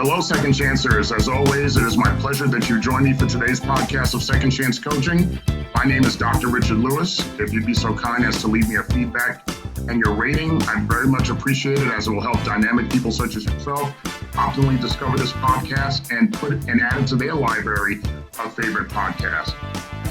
Hello, Second Chancers. As always, it is my pleasure that you join me for today's podcast of Second Chance Coaching. My name is Dr. Richard Lewis. If you'd be so kind as to leave me a feedback and your rating, I'd very much appreciate it, as it will help dynamic people such as yourself optimally discover this podcast and add it to their library of favorite podcasts.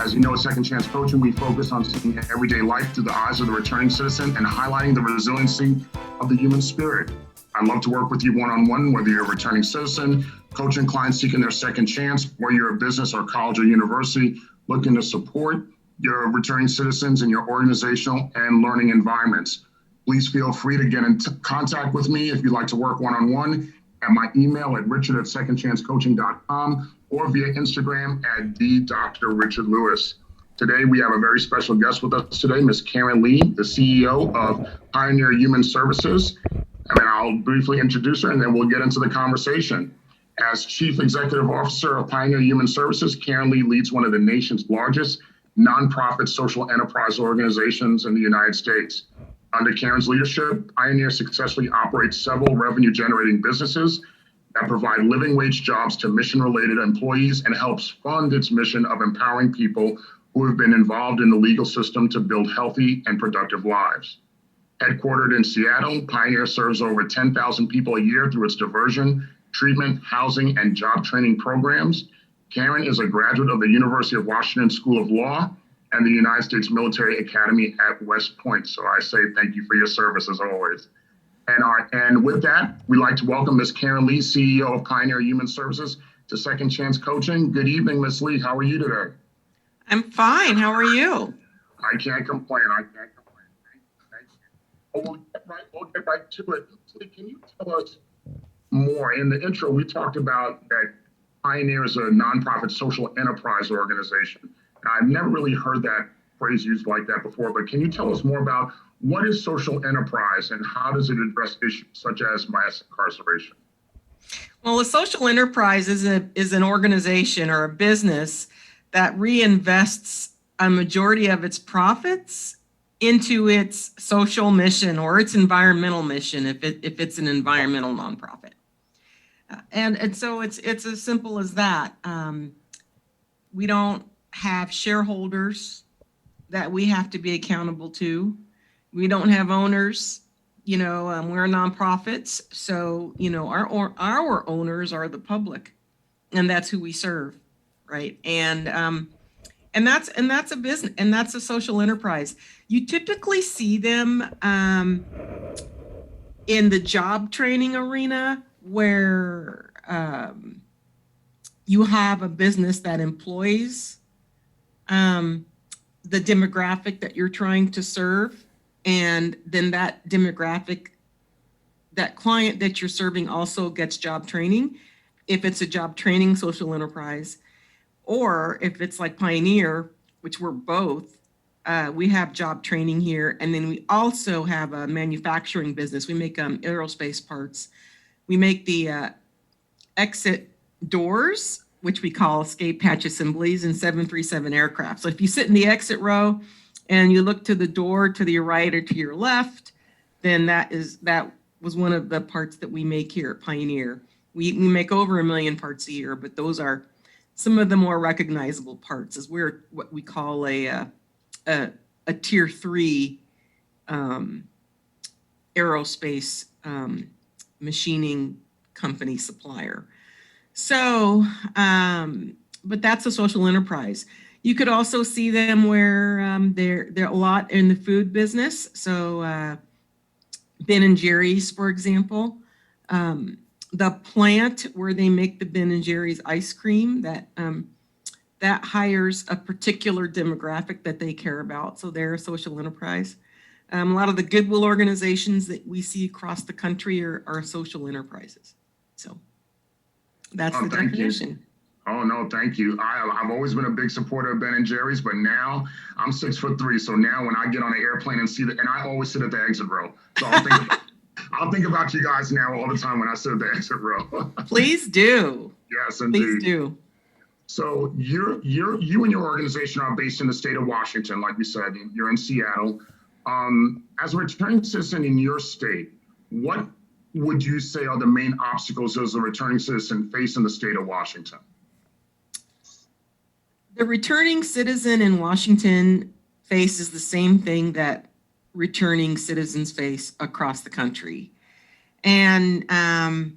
As you know, at Second Chance Coaching, we focus on seeing everyday life through the eyes of the returning citizen and highlighting the resiliency of the human spirit. I'd love to work with you one-on-one, whether you're a returning citizen, coaching clients seeking their second chance, or you're a business or college or university looking to support your returning citizens in your organizational and learning environments. Please feel free to get in contact with me if you'd like to work one-on-one at my email at richard@secondchancecoaching.com or via Instagram at @DrRichardLewis. Today, we have a very special guest with us today, Ms. Karen Lee, the CEO of Pioneer Human Services. And I'll briefly introduce her and then we'll get into the conversation. As Chief Executive Officer of Pioneer Human Services, Karen Lee leads one of the nation's largest nonprofit social enterprise organizations in the United States. Under Karen's leadership, Pioneer successfully operates several revenue-generating businesses that provide living wage jobs to mission-related employees and helps fund its mission of empowering people who have been involved in the legal system to build healthy and productive lives. Headquartered in Seattle, Pioneer serves over 10,000 people a year through its diversion, treatment, housing, and job training programs. Karen is a graduate of the University of Washington School of Law and the United States Military Academy at West Point. So I say thank you for your service as always. And with that, we'd like to welcome Ms. Karen Lee, CEO of Pioneer Human Services, to Second Chance Coaching. Good evening, Ms. Lee. How are you today? I'm fine. How are you? I can't complain. We'll get right to it. Lee, can you tell us more? In the intro, we talked about that Pioneer is a nonprofit social enterprise organization. Now, I've never really heard that phrase used like that before, but can you tell us more about what is social enterprise and how does it address issues such as mass incarceration? Well, a social enterprise is an organization or a business that reinvests a majority of its profits into its social mission or its environmental mission if it's an environmental nonprofit. And so it's as simple as that. We don't have shareholders that we have to be accountable to. We don't have owners. We're nonprofits, so our owners are the public, and that's who we serve, right? And that's a business, and that's a social enterprise. You typically see them in the job training arena where you have a business that employs the demographic that you're trying to serve. And then that demographic, that client that you're serving also gets job training, if it's a job training social enterprise. Or if it's like Pioneer, which we're both, we have job training here. And then we also have a manufacturing business. We make aerospace parts. We make the exit doors, which we call escape hatch assemblies in 737 aircraft. So if you sit in the exit row and you look to the door to your right or to your left, then that was one of the parts that we make here at Pioneer. We make over 1 million parts a year, but those are some of the more recognizable parts, as we're what we call a tier 3 aerospace machining company supplier. So, but that's a social enterprise. You could also see them where they're a lot in the food business. So Ben and Jerry's, for example, the plant where they make the Ben and Jerry's ice cream, that hires a particular demographic that they care about. So they're a social enterprise. A lot of the Goodwill organizations that we see across the country are social enterprises. So that's the definition. Oh, no, thank you. I've always been a big supporter of Ben and Jerry's, but now I'm 6'3". So now when I get on an airplane and see that, and I always sit at the exit row. So I'll think about you guys now all the time when I sit at the exit row. Please do. Yes, indeed. Please do. So you and your organization are based in the state of Washington, like we said. You're in Seattle. As a returning citizen in your state, what would you say are the main obstacles as a returning citizen face in the state of Washington? The returning citizen in Washington faces the same thing that returning citizens face across the country. And and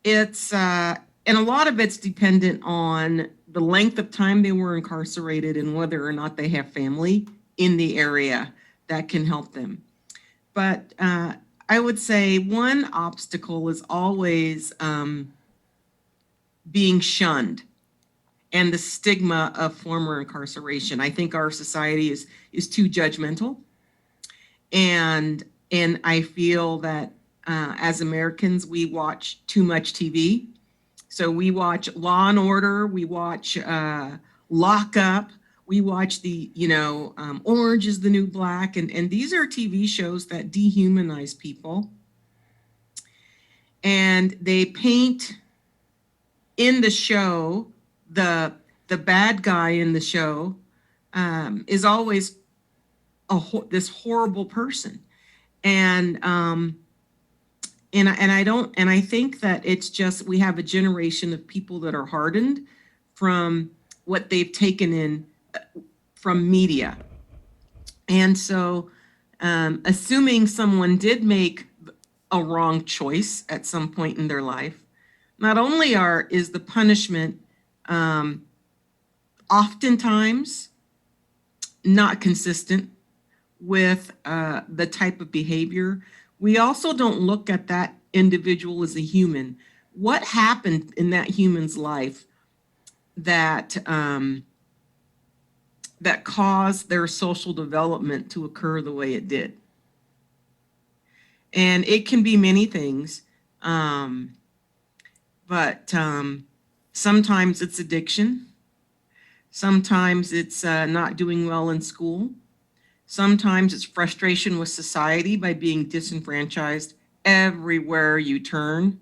a lot of it's dependent on the length of time they were incarcerated and whether or not they have family in the area that can help them. But I would say one obstacle is always being shunned and the stigma of former incarceration. I think our society is too judgmental, and I feel that as Americans we watch too much TV. So we watch Law and Order, we watch Lock Up, we watch the Orange is the New Black, and these are TV shows that dehumanize people, and they paint in the show the bad guy in the show is always this horrible person, and I think that it's just we have a generation of people that are hardened from what they've taken in from media, and so assuming someone did make a wrong choice at some point in their life, not only is the punishment oftentimes not consistent with the type of behavior, we also don't look at that individual as a human. What happened in that human's life that that caused their social development to occur the way it did? And it can be many things, but sometimes it's addiction. Sometimes it's not doing well in school. Sometimes it's frustration with society by being disenfranchised everywhere you turn.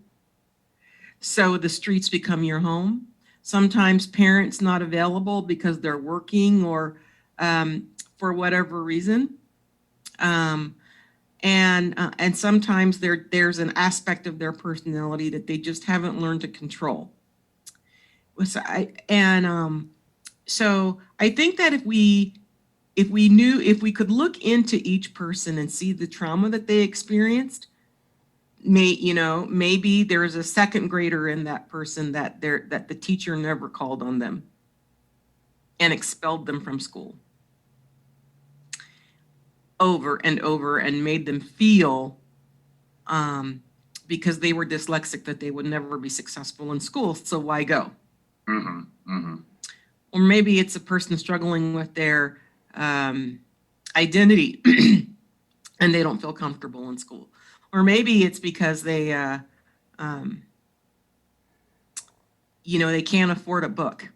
So the streets become your home. Sometimes parents not available because they're working or for whatever reason. And sometimes there's an aspect of their personality that they just haven't learned to control. So I think that if we could look into each person and see the trauma that they experienced, maybe there's a second grader in that person that the teacher never called on them and expelled them from school over and over and made them feel because they were dyslexic that they would never be successful in school, so why go? Mm-hmm, mm-hmm. Or maybe it's a person struggling with their identity and they don't feel comfortable in school. Or maybe it's because they they can't afford a book.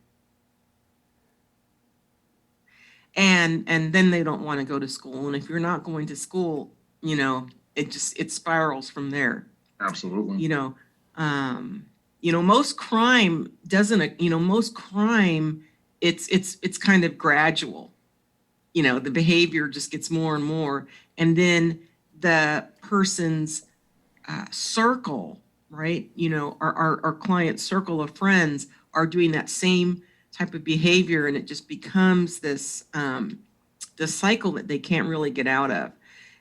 And then they don't want to go to school. And if you're not going to school, it spirals from there. Absolutely. Most crime doesn't, it's kind of gradual. The behavior just gets more and more. And then the person's circle, right? Our client's circle of friends are doing that same type of behavior, and it just becomes this cycle that they can't really get out of.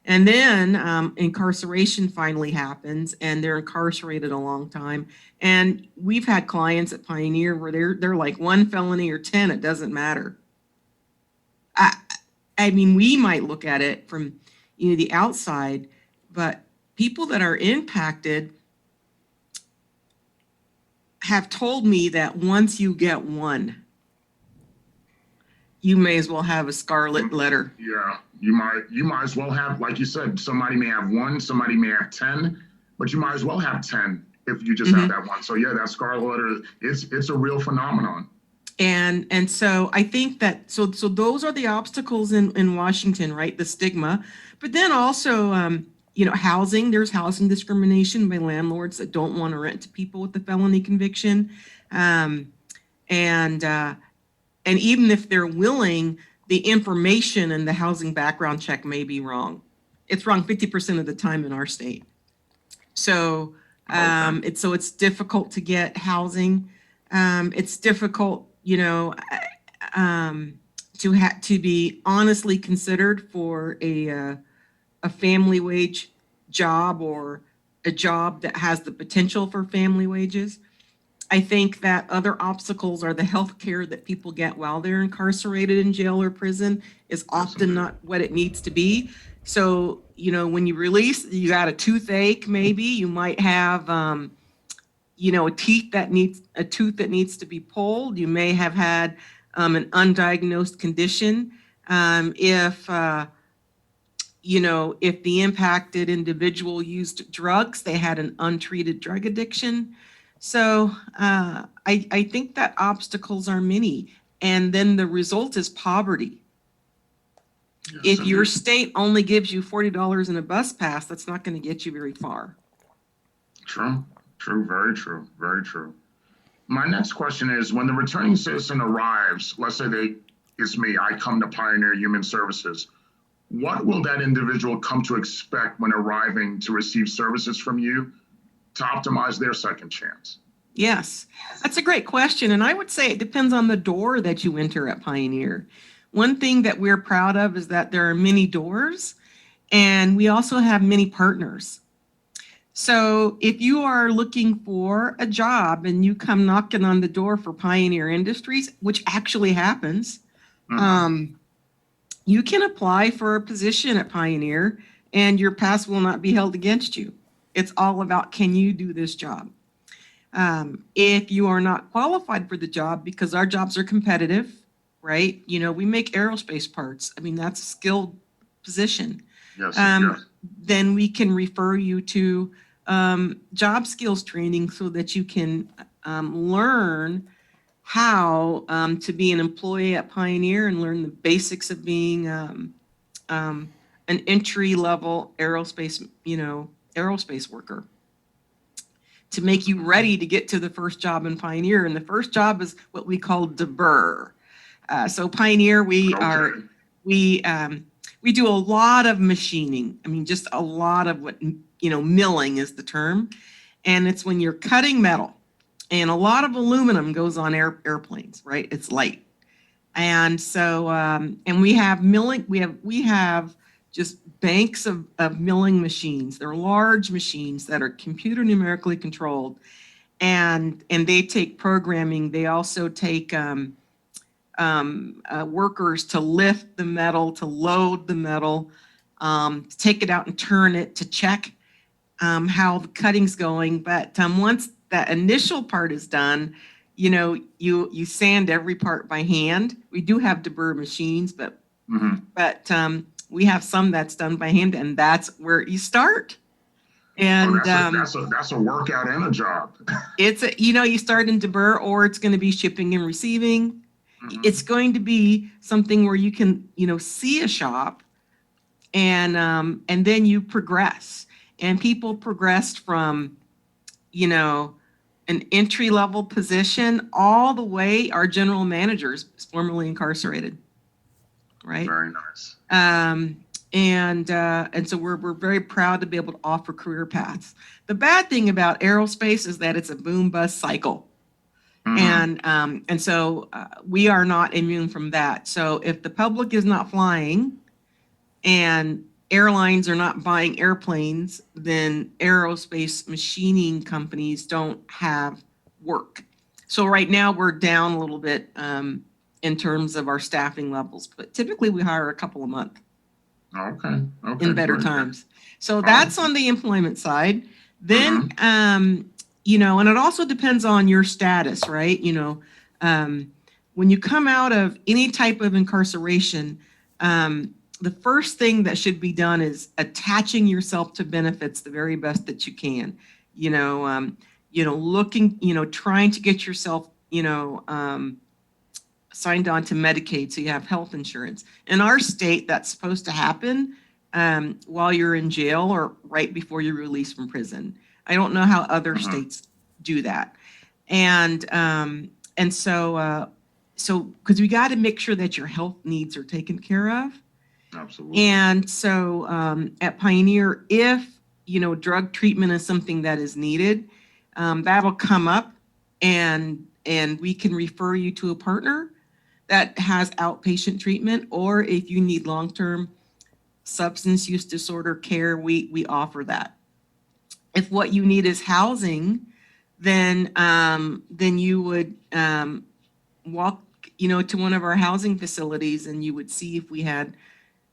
And then incarceration finally happens, and they're incarcerated a long time. And we've had clients at Pioneer where they're like 1 felony or 10, it doesn't matter. I mean, we might look at it from the outside, but people that are impacted have told me that once you get one, you may as well have a scarlet letter. Yeah, you might as well have, like you said, somebody may have 1, somebody may have 10, but you might as well have 10 if you just have that one. So yeah, that scarlet letter, it's a real phenomenon. And so I think that so those are the obstacles in Washington, right? The stigma, but then also housing. There's housing discrimination by landlords that don't want to rent to people with a felony conviction, and even if they're willing, the information and the housing background check may be wrong. It's wrong 50% of the time in our state. So it's difficult to get housing. It's difficult, to be honestly considered for a family wage job or a job that has the potential for family wages. I think that other obstacles are the health care that people get while they're incarcerated in jail or prison is often not what it needs to be. So, when you release, you got a toothache, maybe you might have, a tooth that needs to be pulled. You may have had an undiagnosed condition. If the impacted individual used drugs, they had an untreated drug addiction. So I think that obstacles are many. And then the result is poverty. If your state only gives you $40 in a bus pass, that's not going to get you very far. True, very true, very true. My next question is, when the returning citizen arrives, let's say it's me, I come to Pioneer Human Services, what will that individual come to expect when arriving to receive services from you to optimize their second chance? Yes, that's a great question. And I would say it depends on the door that you enter at Pioneer. One thing that we're proud of is that there are many doors, and we also have many partners. So if you are looking for a job and you come knocking on the door for Pioneer Industries, which actually happens, you can apply for a position at Pioneer and your pass will not be held against you. It's all about, can you do this job? If you are not qualified for the job, because our jobs are competitive, right? We make aerospace parts. I mean, that's a skilled position. Yes, then we can refer you to job skills training so that you can learn how to be an employee at Pioneer and learn the basics of being an entry-level aerospace worker, to make you ready to get to the first job in Pioneer. And the first job is what we call DeBurr. So Pioneer, we do a lot of machining. I mean, just a lot of what, milling is the term. And it's when you're cutting metal, and a lot of aluminum goes on airplanes, right? It's light. And so, and we have milling, we have just banks of milling machines. They're large machines that are computer numerically controlled, and they take programming. They also take workers to lift the metal, to load the metal, to take it out and turn it, to check how the cutting's going. But once that initial part is done, you sand every part by hand. We do have DeBurr machines, but we have some that's done by hand, and that's where you start. And that's a workout and a job. It's you start in DeBurr, or it's going to be shipping and receiving. It's going to be something where you can see a shop, and then you progress. And people progressed from an entry-level position all the way. Our general manager is formerly incarcerated, right? Very nice. And so we're very proud to be able to offer career paths. The bad thing about aerospace is that it's a boom bust cycle, and so we are not immune from that. So if the public is not flying, and airlines are not buying airplanes, then aerospace machining companies don't have work. So right now we're down a little bit in terms of our staffing levels, but typically we hire a couple a month. Okay. In better times. So that's on the employment side. Then, and it also depends on your status, right? When you come out of any type of incarceration, the first thing that should be done is attaching yourself to benefits the very best that you can. Looking, trying to get yourself, signed on to Medicaid so you have health insurance. In our state, that's supposed to happen while you're in jail or right before you're released from prison. I don't know how other states do that. And so because we got to make sure that your health needs are taken care of. Absolutely. And so at Pioneer, if drug treatment is something that is needed, that'll come up, and we can refer you to a partner that has outpatient treatment, or if you need long-term substance use disorder care, we offer that. If what you need is housing, then you would walk, to one of our housing facilities, and you would see if we had,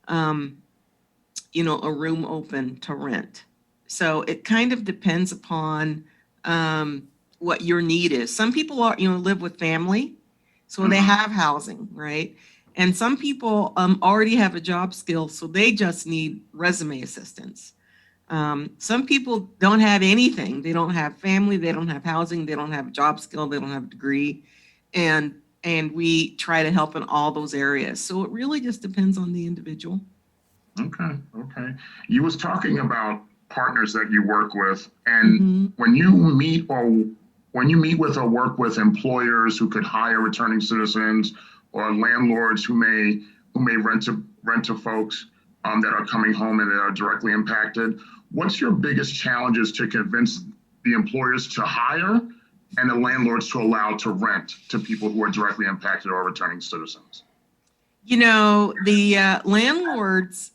a room open to rent. So it kind of depends upon what your need is. Some people live with family, so they have housing, right? And some people already have a job skill, so they just need resume assistance. Some people don't have anything. They don't have family, they don't have housing, they don't have a job skill, they don't have a degree. And we try to help in all those areas. So it really just depends on the individual. Okay. You was talking about partners that you work with, and when you meet with or work with employers who could hire returning citizens, or landlords who may rent to folks that are coming home and that are directly impacted, what's your biggest challenges to convince the employers to hire and the landlords to allow to rent to people who are directly impacted or returning citizens? The landlords,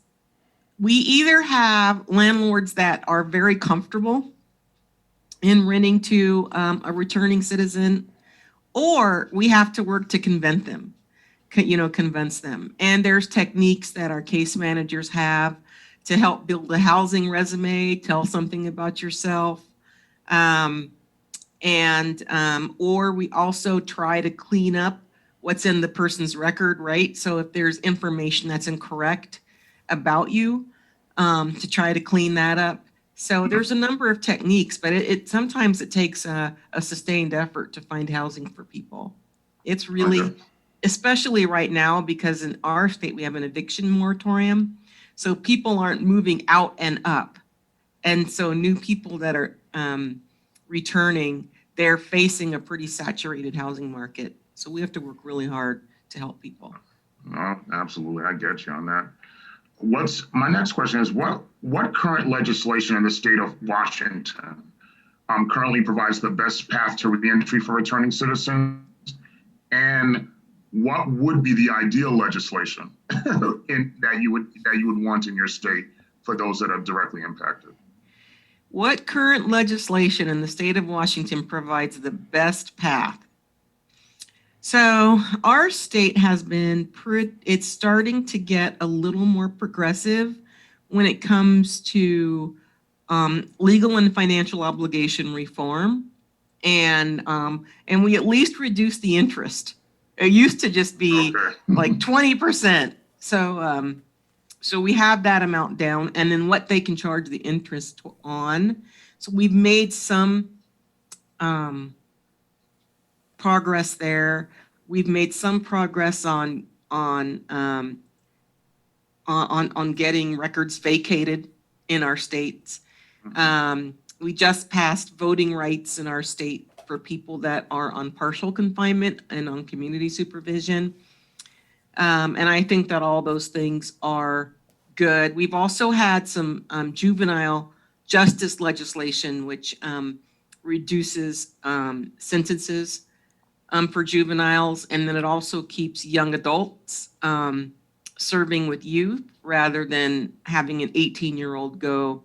we either have landlords that are very comfortable in renting to a returning citizen, or we have to work to convince them. And there's techniques that our case managers have to help build a housing resume, tell something about yourself. Or we also try to clean up what's in the person's record, right? So if there's information that's incorrect about you, to try to clean that up. So there's a number of techniques, but it sometimes it takes a sustained effort to find housing for people. It's really, especially right now, because in our state we have an eviction moratorium, so people aren't moving out and up, and so new people that are returning, they're facing a pretty saturated housing market. So we have to work really hard to help people. Absolutely, I get you on that. My next question is, what current legislation in the state of Washington currently provides the best path to reentry for returning citizens, and what would be the ideal legislation that you would want in your state for those that are directly impacted? What current legislation in the state of Washington provides the best path? So our state has been, it's starting to get a little more progressive when it comes to legal and financial obligation reform. And we at least reduced the interest. It used to just be like 20%. So we have that amount down, and then what they can charge the interest on. So we've made some progress there. We've made some progress on getting records vacated in our states. We just passed voting rights in our state for people that are on partial confinement and on community supervision. And I think that all those things are good. We've also had some juvenile justice legislation, which reduces sentences for juveniles, and then it also keeps young adults serving with youth rather than having an 18-year-old go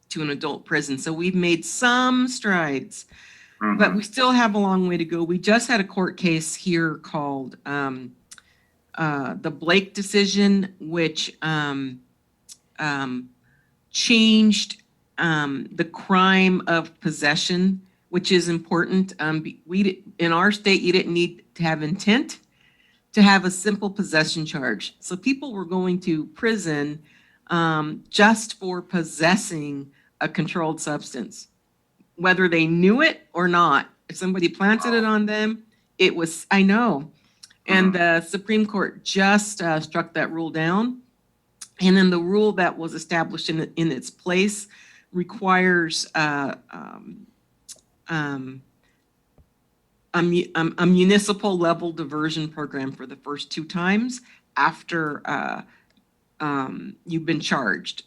to an adult prison. So we've made some strides, but we still have a long way to go. We just had a court case here called the Blake decision, which changed the crime of possession, which is important. In our state, you didn't need to have intent to have a simple possession charge. So people were going to prison just for possessing a controlled substance, whether they knew it or not. If somebody planted it on them, it was, I know. And the Supreme Court just struck that rule down. And then the rule that was established in its place requires a municipal level diversion program for the first 2 times after you've been charged.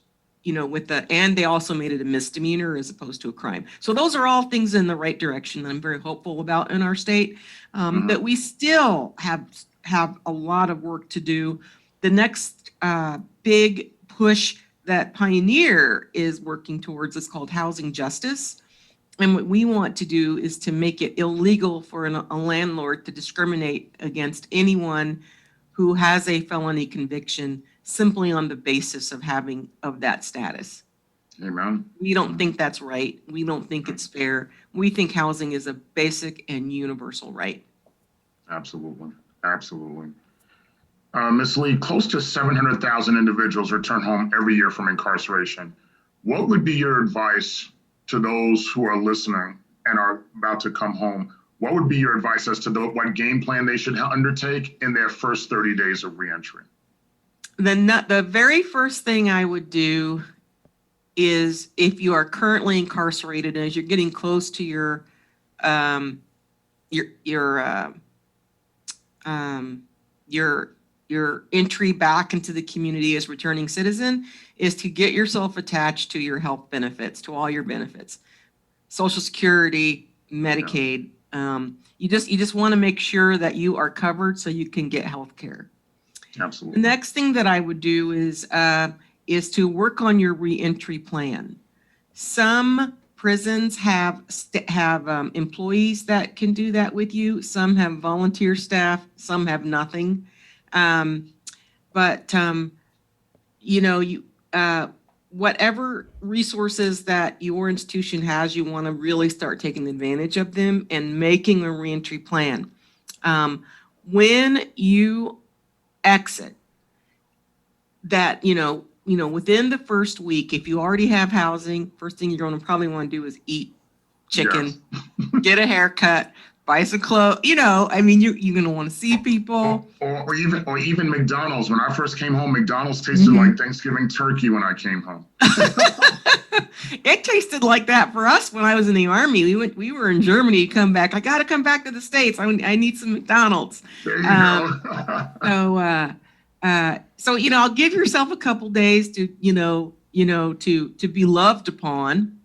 and they also made it a misdemeanor as opposed to a crime. So those are all things in the right direction that I'm very hopeful about in our state. But we still have a lot of work to do. The next big push that Pioneer is working towards is called housing justice. And what we want to do is to make it illegal for a landlord to discriminate against anyone who has a felony conviction simply on the basis of that status. Amen. We don't think that's right. We don't think it's fair. We think housing is a basic and universal right. Absolutely. Absolutely. Ms. Lee, close to 700,000 individuals return home every year from incarceration. What would be your advice to those who are listening and are about to come home? What would be your advice as to what game plan they should undertake in their first 30 days of reentry? The very first thing I would do is, if you are currently incarcerated and as you're getting close to your entry back into the community as returning citizen, is to get yourself attached to your health benefits, to all your benefits, Social Security, Medicaid. You just want to make sure that you are covered so you can get health care. Absolutely. The next thing that I would do is to work on your reentry plan. Some prisons have employees that can do that with you. Some have volunteer staff. Some have nothing. Whatever resources that your institution has, you want to really start taking advantage of them and making a reentry plan. When you exit, that within the first week, if you already have housing, first thing you're going to probably want to do is eat chicken, yes. Get a haircut, buy some clothes. You're going to want to see people. Or even McDonald's. When I first came home, McDonald's tasted like Thanksgiving turkey when I came home. It tasted like that for us when I was in the Army. We were in Germany. Come back. I got to come back to the States. I need some McDonald's. There you go. So I'll give yourself a couple days to to be loved upon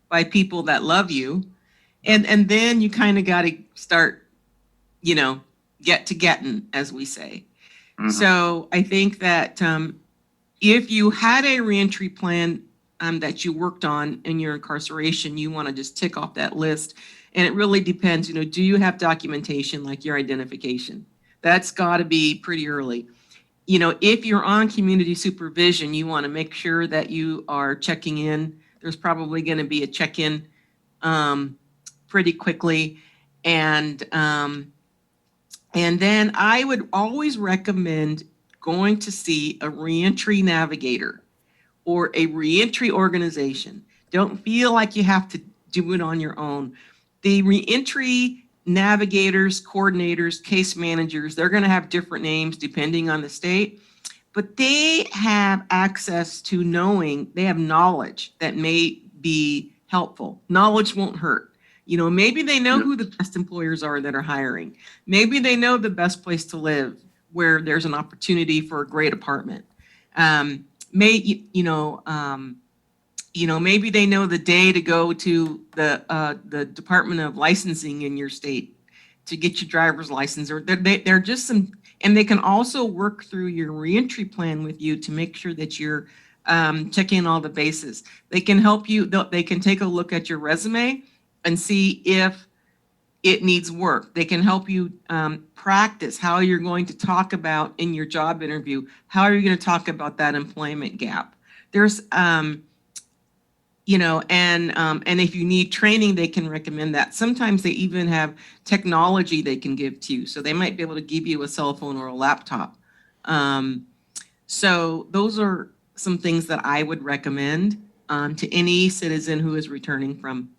by people that love you, and then you kind of got to start getting, as we say. Mm-hmm. So I think that if you had a reentry plan that you worked on in your incarceration, you want to just tick off that list. And it really depends, do you have documentation like your identification? That's got to be pretty early. If you're on community supervision, you want to make sure that you are checking in. There's probably going to be a check-in pretty quickly. And then I would always recommend going to see a reentry navigator or a reentry organization. Don't feel like you have to do it on your own. The reentry navigators, coordinators, case managers, they're going to have different names depending on the state, but they have access to they have knowledge that may be helpful. Knowledge won't hurt. Maybe they know who the best employers are that are hiring. Maybe they know the best place to live where there's an opportunity for a great apartment. Maybe they know the day to go to the Department of Licensing in your state to get your driver's license, or they're just some, and they can also work through your reentry plan with you to make sure that you're checking all the bases. They can help you. They can take a look at your resume and see if it needs work. They can help you practice how you're going to talk about in your job interview. How are you going to talk about that employment gap? There's and if you need training, they can recommend that. Sometimes they even have technology they can give to you. So they might be able to give you a cell phone or a laptop. So those are some things that I would recommend to any citizen who is returning from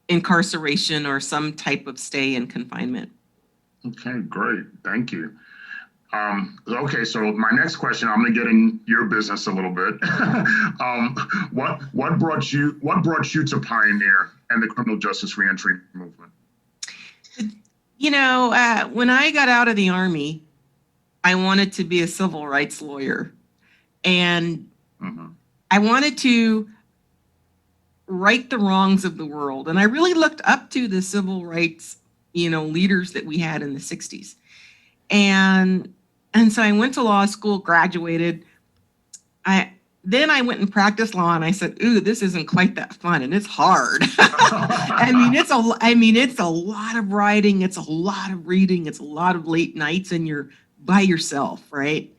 incarceration or some type of stay in confinement. Okay, great. Thank you. Okay, so my next question, I'm going to get in your business a little bit. What brought you to Pioneer and the criminal justice reentry movement? When I got out of the Army, I wanted to be a civil rights lawyer. And Mhm. I wanted to right the wrongs of the world. And I really looked up to the civil rights, leaders that we had in the 60s. And so I went to law school, graduated. I went and practiced law, and I said, "Ooh, this isn't quite that fun, and it's hard." It's a lot of writing, it's a lot of reading, it's a lot of late nights, and you're by yourself, right?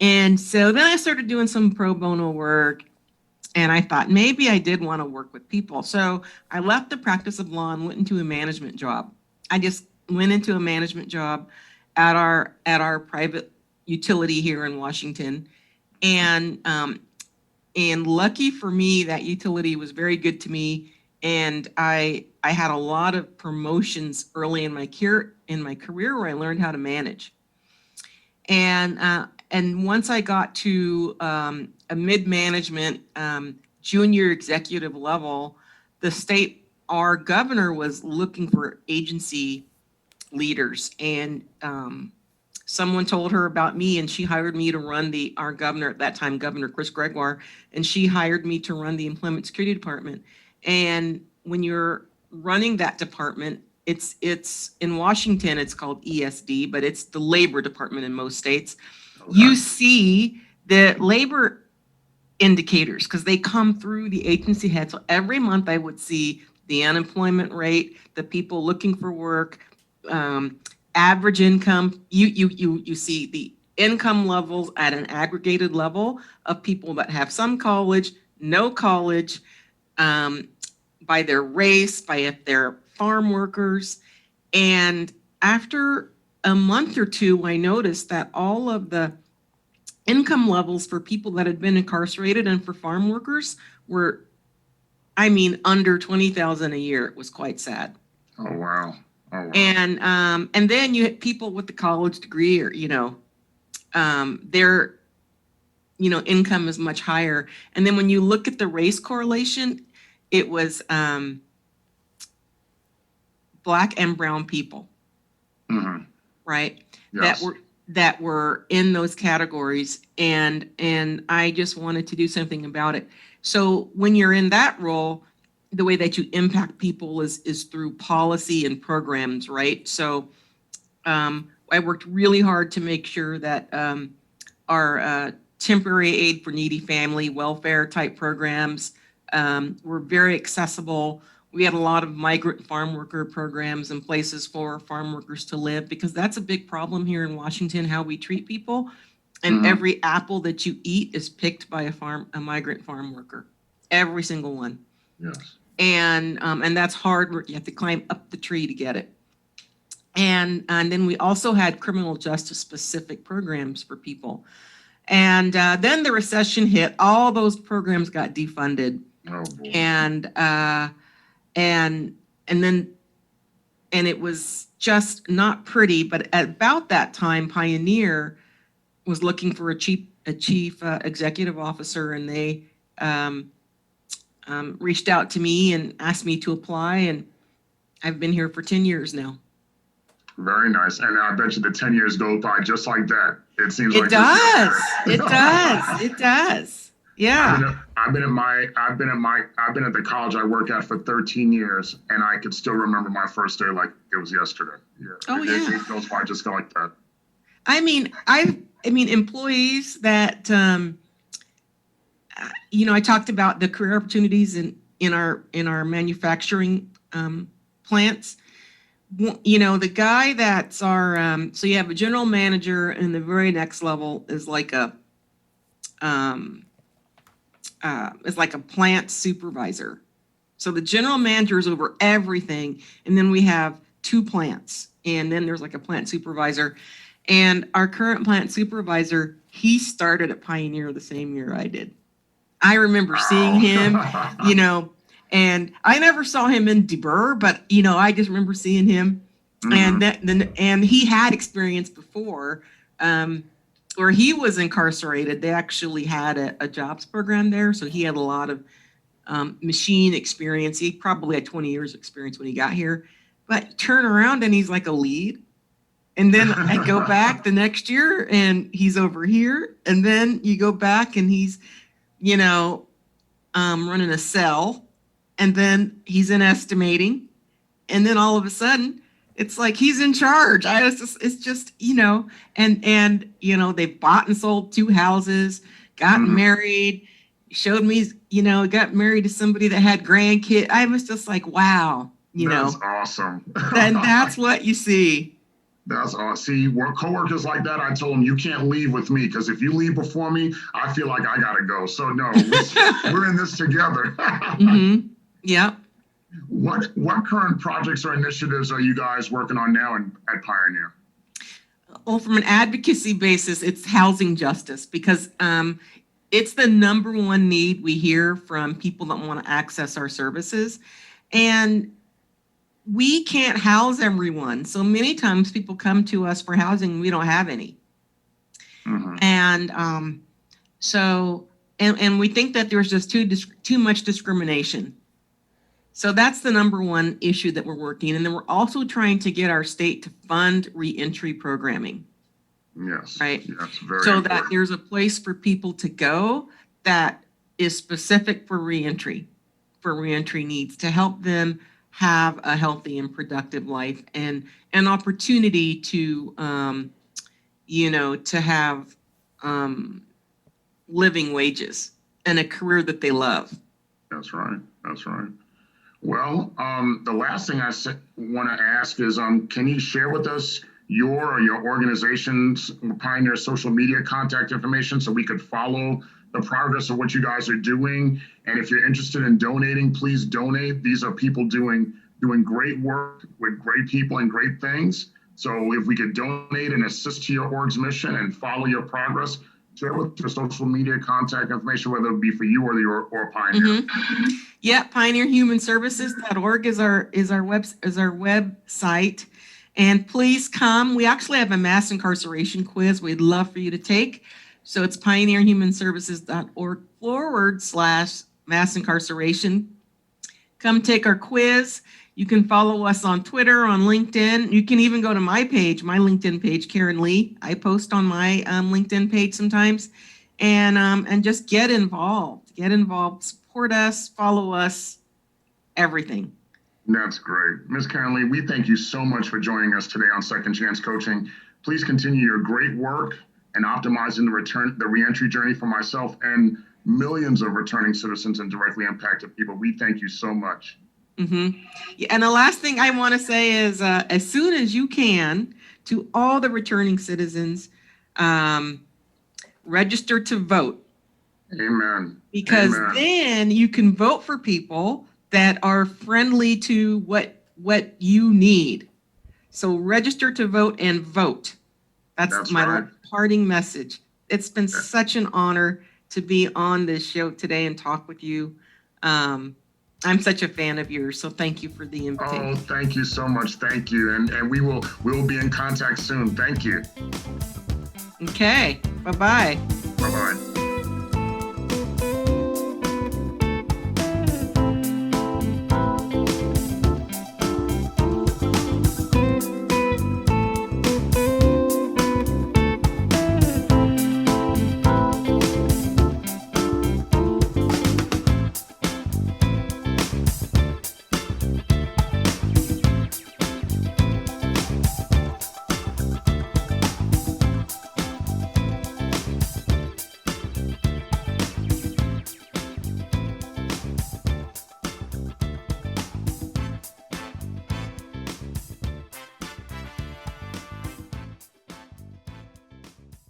And so then I started doing some pro bono work, and I thought maybe I did want to work with people. So I left the practice of law and went into a management job. I just went into a management job at our private utility here in Washington, and lucky for me, that utility was very good to me, and I had a lot of promotions early in my career where I learned how to manage. And once I got to a mid-management junior executive level, our governor was looking for agency leaders, and someone told her about me, and she hired me to run our governor at that time, Governor Chris Gregoire, and she hired me to run the Employment Security Department. And when you're running that department, it's in Washington, it's called ESD, but it's the labor department in most states. Okay. You see the labor indicators because they come through the agency head. So every month I would see the unemployment rate, the people looking for work, average income. You see the income levels at an aggregated level of people that have some college, no college, by their race, by if they're farm workers. And after a month or two, I noticed that all of the income levels for people that had been incarcerated and for farm workers were, under 20,000 a year. It was quite sad. Oh, wow. Oh, wow. And then you had people with the college degree, or their income is much higher. And then when you look at the race correlation, it was Black and brown people, Mhm. right? Yes. That were in those categories, and I just wanted to do something about it. So when you're in that role, the way that you impact people is through policy and programs, right? So I worked really hard to make sure that our temporary aid for needy family welfare type programs were very accessible. We had a lot of migrant farm worker programs and places for farm workers to live, because that's a big problem here in Washington, how we treat people. And every apple that you eat is picked by a migrant farm worker, every single one. Yes. And that's hard work. You have to climb up the tree to get it. And then we also had criminal justice specific programs for people. And then the recession hit. All those programs got defunded. Oh, boy. And it was just not pretty. But at about that time, Pioneer was looking for a chief executive officer, and they reached out to me and asked me to apply, and I've been here for 10 years now. Very nice. And I bet you the 10 years go by just like that. It seems It like does. It does. It does. Yeah. I've been at the college I work at for 13 years, and I could still remember my first day like it was yesterday. Yeah. Oh, It yeah. goes by just like that. Employees that, I talked about the career opportunities in our manufacturing plants. The guy that's our, so you have a general manager, and the very next level is like a plant supervisor. So the general manager is over everything, and then we have 2 plants, and then there's like a plant supervisor. And our current plant supervisor, he started at Pioneer the same year I did. I remember seeing him, and I never saw him in DeBur, but I just remember seeing him. And he had experience before, where he was incarcerated. They actually had a jobs program there, so he had a lot of machine experience. He probably had 20 years experience when he got here, but turn around and he's like a lead. And then I go back the next year and he's over here, and then you go back and he's running a cell, and then he's in estimating, and then all of a sudden it's like he's in charge. It's just, and they've bought and sold 2 houses, gotten married, showed me, got married to somebody that had grandkids. I was just like, wow, That's awesome. and that's what you see. That's awesome. See, coworkers like that, I told them, you can't leave with me, because if you leave before me, I feel like I gotta go. So no, we're in this together. Yep. What current projects or initiatives are you guys working on now at Pioneer? Well, from an advocacy basis, it's housing justice, because it's the number one need we hear from people that want to access our services. And we can't house everyone. So many times people come to us for housing, we don't have any. And and we think that there's just too much discrimination. So that's the number one issue that we're working. And then we're also trying to get our state to fund reentry programming. Yes. Right. Yes, very so important. That there's a place for people to go that is specific for reentry needs, to help them have a healthy and productive life, and an opportunity to, to have living wages and a career that they love. That's right. That's right. Well, the last thing I want to ask is, can you share with us your organization's Pioneer social media contact information so we could follow the progress of what you guys are doing? And if you're interested in donating, please donate. These are people doing great work with great people and great things. So if we could donate and assist to your org's mission and follow your progress, share with your social media contact information, whether it be for you or Pioneer. Yeah, pioneerhumanservices.org is our website. And please come. We actually have a mass incarceration quiz we'd love for you to take. So it's pioneerhumanservices.org/mass incarceration. Come take our quiz. You can follow us on Twitter, on LinkedIn. You can even go to my LinkedIn page, Karen Lee. I post on my LinkedIn page sometimes, and just get involved. Support us, follow us, everything. That's great. Ms. Karen Lee, we thank you so much for joining us today on Second Chance Coaching. Please continue your great work and optimizing the reentry journey for myself and millions of returning citizens and directly impacted people. We thank you so much. Yeah, and the last thing I want to say is, as soon as you can, to all the returning citizens, register to vote. Amen. Because then you can vote for people that are friendly to what you need. So register to vote and vote. That's my right. parting message. It's been such an honor to be on this show today and talk with you. I'm such a fan of yours, so thank you for the invitation. Oh, thank you so much. Thank you. And we will be in contact soon. Thank you. Okay. Bye-bye. Bye-bye.